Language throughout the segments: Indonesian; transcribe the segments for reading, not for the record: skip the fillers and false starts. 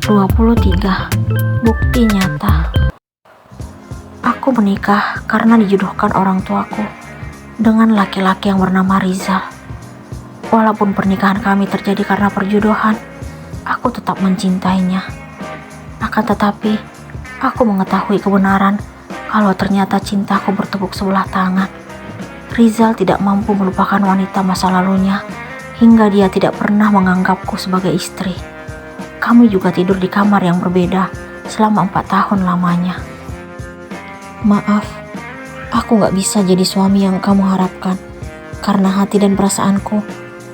23. Bukti nyata. Aku menikah karena dijodohkan orang tuaku dengan laki-laki yang bernama Rizal. Walaupun pernikahan kami terjadi karena perjodohan, aku tetap mencintainya. Akan tetapi, aku mengetahui kebenaran kalau ternyata cintaku bertepuk sebelah tangan. Rizal tidak mampu melupakan wanita masa lalunya hingga dia tidak pernah menganggapku sebagai istri. Kami juga tidur di kamar yang berbeda selama 4 tahun lamanya. Maaf, aku gak bisa jadi suami yang kamu harapkan karena hati dan perasaanku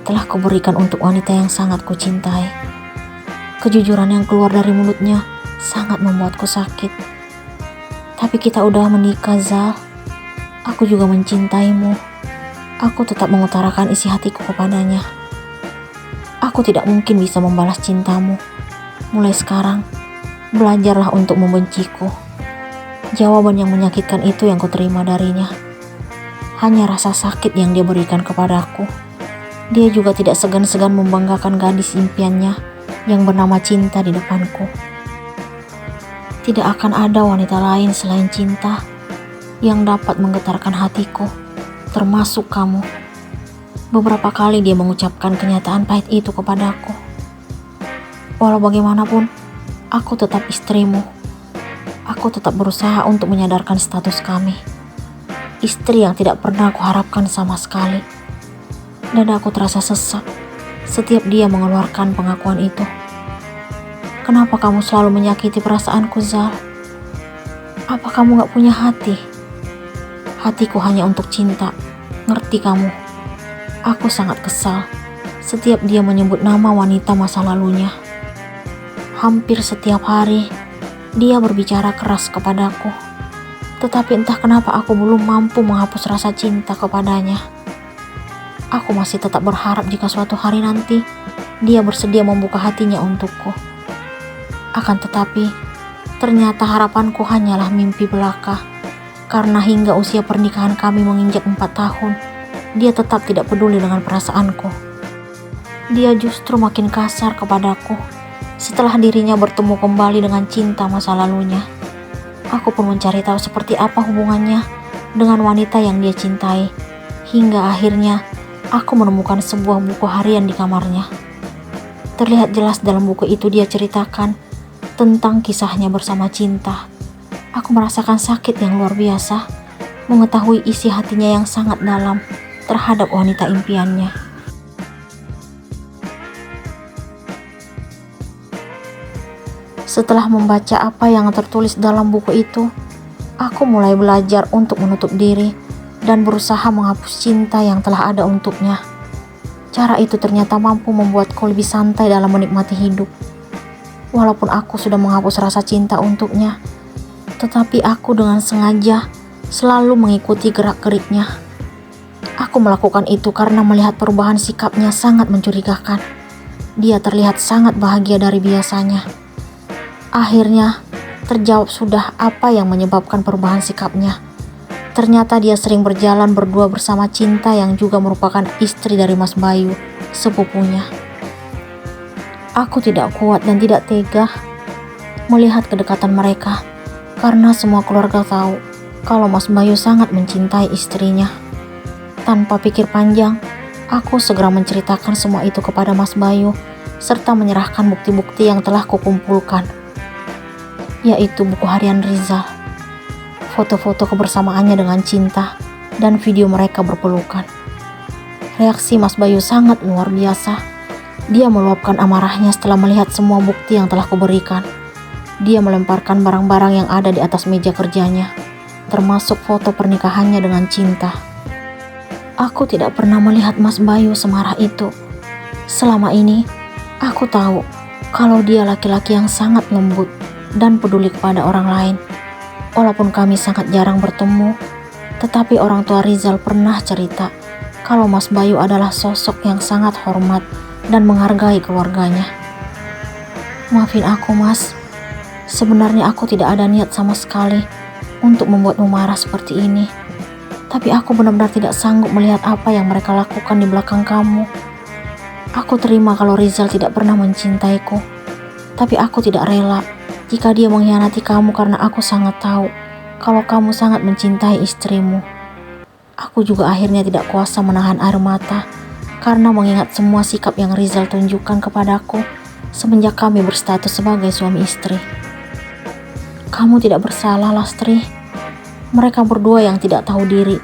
telah kuberikan untuk wanita yang sangat kucintai. Kejujuran yang keluar dari mulutnya sangat membuatku sakit. Tapi kita udah menikah, Zal. Aku juga mencintaimu. Aku tetap mengutarakan isi hatiku kepadanya. Aku tidak mungkin bisa membalas cintamu. Mulai sekarang, belajarlah untuk membenciku. Jawaban yang menyakitkan itu yang kuterima darinya. Hanya rasa sakit yang dia berikan kepadaku. Dia juga tidak segan-segan membanggakan gadis impiannya yang bernama cinta di depanku. Tidak akan ada wanita lain selain cinta yang dapat menggetarkan hatiku, termasuk kamu. Beberapa kali dia mengucapkan kenyataan pahit itu kepadaku. Walau bagaimanapun, aku tetap istrimu. Aku tetap berusaha untuk menyadarkan status kami. Istri yang tidak pernah aku harapkan sama sekali. Dan aku terasa sesak setiap dia mengeluarkan pengakuan itu. Kenapa kamu selalu menyakiti perasaanku, Zal? Apa kamu gak punya hati? Hatiku hanya untuk cinta. Ngerti kamu? Aku sangat kesal setiap dia menyebut nama wanita masa lalunya. Hampir setiap hari dia berbicara keras kepadaku. Tetapi entah kenapa aku belum mampu menghapus rasa cinta kepadanya. Aku masih tetap berharap jika suatu hari nanti dia bersedia membuka hatinya untukku. Akan tetapi, ternyata harapanku hanyalah mimpi belaka. Karena hingga usia pernikahan kami menginjak 4 tahun, dia tetap tidak peduli dengan perasaanku. Dia justru makin kasar kepadaku setelah dirinya bertemu kembali dengan cinta masa lalunya. Aku pun mencari tahu seperti apa hubungannya dengan wanita yang dia cintai. Hingga akhirnya aku menemukan sebuah buku harian di kamarnya. Terlihat jelas dalam buku itu dia ceritakan tentang kisahnya bersama cinta. Aku merasakan sakit yang luar biasa mengetahui isi hatinya yang sangat dalam terhadap wanita impiannya. Setelah membaca apa yang tertulis dalam buku itu, aku mulai belajar untuk menutup diri dan berusaha menghapus cinta yang telah ada untuknya. Cara itu ternyata mampu membuatku lebih santai dalam menikmati hidup. Walaupun aku sudah menghapus rasa cinta untuknya, tetapi aku dengan sengaja selalu mengikuti gerak-geriknya. Aku melakukan itu karena melihat perubahan sikapnya sangat mencurigakan. Dia terlihat sangat bahagia dari biasanya. Akhirnya, terjawab sudah apa yang menyebabkan perubahan sikapnya. Ternyata dia sering berjalan berdua bersama Cinta yang juga merupakan istri dari Mas Bayu, sepupunya. Aku tidak kuat dan tidak tega melihat kedekatan mereka, karena semua keluarga tahu kalau Mas Bayu sangat mencintai istrinya. Tanpa pikir panjang, aku segera menceritakan semua itu kepada Mas Bayu, serta menyerahkan bukti-bukti yang telah kukumpulkan, yaitu buku harian Rizal, foto-foto kebersamaannya dengan Cinta, dan video mereka berpelukan. Reaksi Mas Bayu sangat luar biasa. Dia meluapkan amarahnya setelah melihat semua bukti yang telah kuberikan. Dia melemparkan barang-barang yang ada di atas meja kerjanya, termasuk foto pernikahannya dengan Cinta. Aku tidak pernah melihat Mas Bayu semarah itu. Selama ini, aku tahu kalau dia laki-laki yang sangat lembut dan peduli kepada orang lain. Walaupun kami sangat jarang bertemu, tetapi orang tua Rizal pernah cerita kalau Mas Bayu adalah sosok yang sangat hormat dan menghargai keluarganya. Maafin aku, Mas. Sebenarnya aku tidak ada niat sama sekali untuk membuatmu marah seperti ini. Tapi aku benar-benar tidak sanggup melihat apa yang mereka lakukan di belakang kamu. Aku terima kalau Rizal tidak pernah mencintaiku. Tapi aku tidak rela jika dia mengkhianati kamu karena aku sangat tahu kalau kamu sangat mencintai istrimu. Aku juga akhirnya tidak kuasa menahan air mata karena mengingat semua sikap yang Rizal tunjukkan kepadaku semenjak kami berstatus sebagai suami istri. Kamu tidak bersalah, Lastri. Mereka berdua yang tidak tahu diri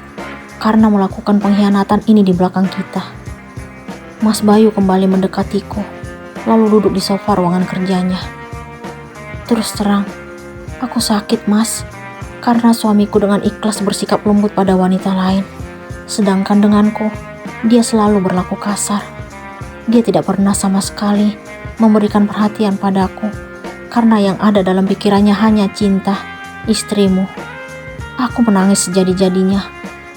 karena melakukan pengkhianatan ini di belakang kita. Mas Bayu kembali mendekatiku, lalu duduk di sofa ruangan kerjanya. Terus terang, aku sakit, Mas, karena suamiku dengan ikhlas bersikap lembut pada wanita lain. Sedangkan denganku, dia selalu berlaku kasar. Dia tidak pernah sama sekali memberikan perhatian padaku, karena yang ada dalam pikirannya hanya cinta, istrimu. Aku menangis sejadi-jadinya,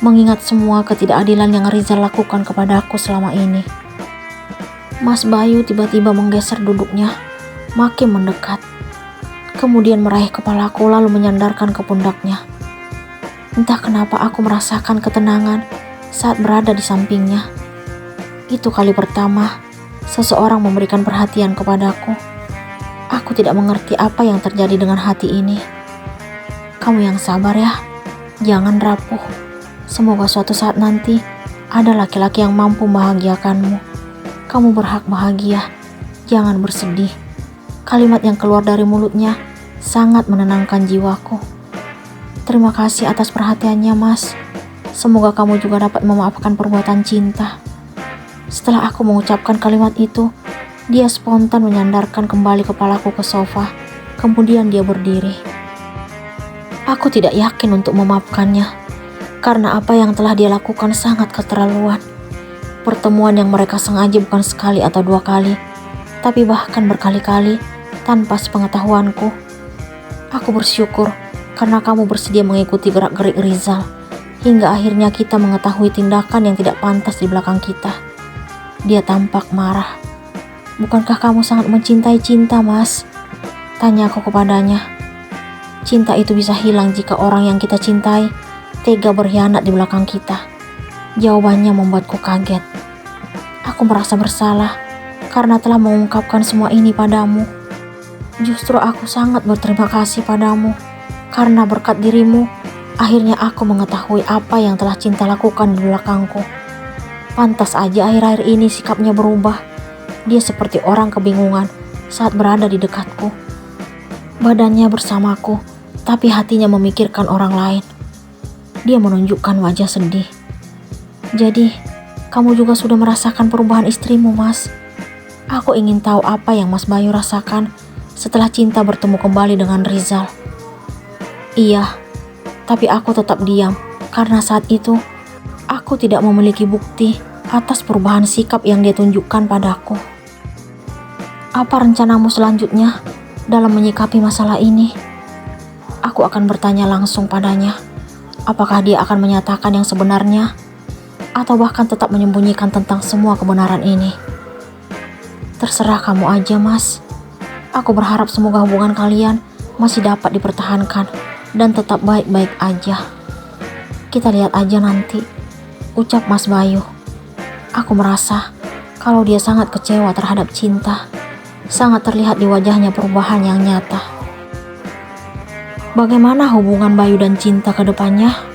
mengingat semua ketidakadilan yang Rizal lakukan kepadaku selama ini. Mas Bayu tiba-tiba menggeser duduknya, makin mendekat. Kemudian meraih kepalaku lalu menyandarkan ke pundaknya. Entah kenapa aku merasakan ketenangan saat berada di sampingnya. Itu kali pertama seseorang memberikan perhatian kepadaku. Aku tidak mengerti apa yang terjadi dengan hati ini. Kamu yang sabar ya, jangan rapuh. Semoga suatu saat nanti ada laki-laki yang mampu membahagiakanmu. Kamu berhak bahagia, jangan bersedih. Kalimat yang keluar dari mulutnya sangat menenangkan jiwaku. Terima kasih atas perhatiannya, Mas. Semoga kamu juga dapat memaafkan perbuatan cinta. Setelah aku mengucapkan kalimat itu, dia spontan menyandarkan kembali kepalaku ke sofa. Kemudian dia berdiri. Aku tidak yakin untuk memaafkannya, karena apa yang telah dia lakukan sangat keterlaluan. Pertemuan yang mereka sengaja bukan sekali atau dua kali, tapi bahkan berkali-kali tanpa sepengetahuanku. Aku bersyukur karena kamu bersedia mengikuti gerak-gerik Rizal, hingga akhirnya kita mengetahui tindakan yang tidak pantas di belakang kita. Dia tampak marah. Bukankah kamu sangat mencintai cinta, Mas? Tanya aku kepadanya. Cinta itu bisa hilang jika orang yang kita cintai tega berkhianat di belakang kita. Jawabannya membuatku kaget. Aku merasa bersalah karena telah mengungkapkan semua ini padamu. Justru aku sangat berterima kasih padamu, karena berkat dirimu, akhirnya aku mengetahui apa yang telah cinta lakukan di belakangku. Pantas aja akhir-akhir ini sikapnya berubah. Dia seperti orang kebingungan saat berada di dekatku. Badannya bersamaku, tapi hatinya memikirkan orang lain. Dia menunjukkan wajah sedih. Jadi, kamu juga sudah merasakan perubahan istrimu, Mas. Aku ingin tahu apa yang Mas Bayu rasakan setelah cinta bertemu kembali dengan Rizal. Iya, tapi aku tetap diam karena saat itu aku tidak memiliki bukti atas perubahan sikap yang dia tunjukkan padaku. Apa rencanamu selanjutnya dalam menyikapi masalah ini? Aku akan bertanya langsung padanya. Apakah dia akan menyatakan yang sebenarnya, atau bahkan tetap menyembunyikan tentang semua kebenaran ini? Terserah kamu aja, Mas. Aku berharap semoga hubungan kalian masih dapat dipertahankan dan tetap baik-baik aja. Kita lihat aja nanti, ucap Mas Bayu. Aku merasa kalau dia sangat kecewa terhadap cinta. Sangat terlihat di wajahnya perubahan yang nyata. Bagaimana hubungan Bayu dan Cinta ke depannya?